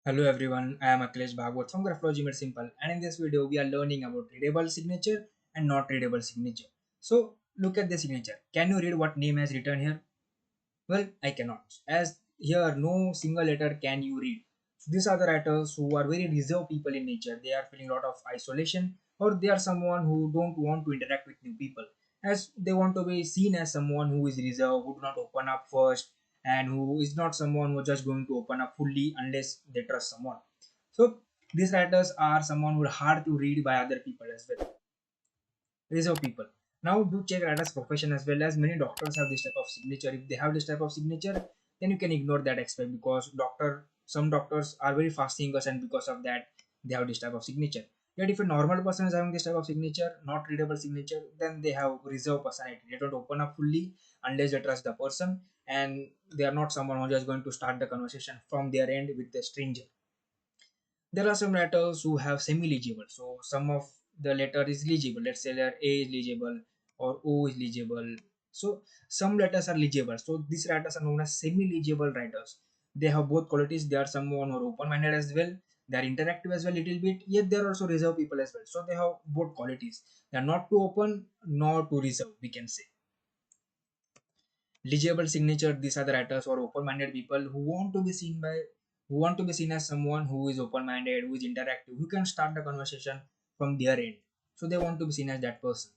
Hello everyone, I am Akhilesh Bhagwat from Graphologymadesimple, and in this video we are learning about readable signature and not readable signature. So look at the signature. Can you read what name has written here? Well, I cannot, as here no single letter can you read. So these are the writers who are very reserved people in nature. They are feeling a lot of isolation, or they are someone who don't want to interact with new people, as they want to be seen as someone who is reserved, who do not open up first, and who is not someone who is just going to open up fully unless they trust someone. So these writers are someone who are hard to read by other people as well, reserve people. Now do check writer's profession as well, as many doctors have this type of signature. If they have this type of signature, then you can ignore that aspect, because some doctors are very fast thinkers, and because of that they have this type of signature. Yet if a normal person is having this type of signature, not readable signature, then they have reserved personality. They don't open up fully unless they trust the person, and they are not someone who is just going to start the conversation from their end with a stranger. There are some letters who have semi-legible. So some of the letter is legible. Let's say that A is legible or O is legible. So some letters are legible. So these writers are known as semi-legible writers. They have both qualities. They are someone who are open-minded as well. They are interactive as well, little bit. Yet they are also reserved people as well. So they have both qualities. They are not too open nor too reserved, we can say. Legible signature, these are the writers or open-minded people who want to be seen as someone who is open-minded, who is interactive, who can start the conversation from their end. So they want to be seen as that person.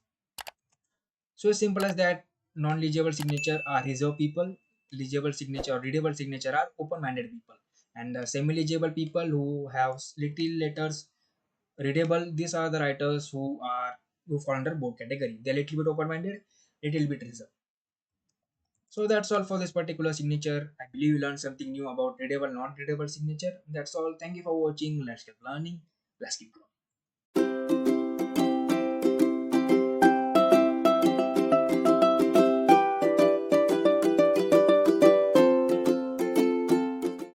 So as simple as that. Non-legible signature are reserved people. Legible signature or readable signature are open-minded people. And semi-legible people who have little letters readable, these are the writers who fall under both category. They're little bit open-minded, little bit reserved. So that's all for this particular signature. I believe you learned something new about readable, non-readable signature. That's all. Thank you for watching. Let's keep learning. Let's keep growing.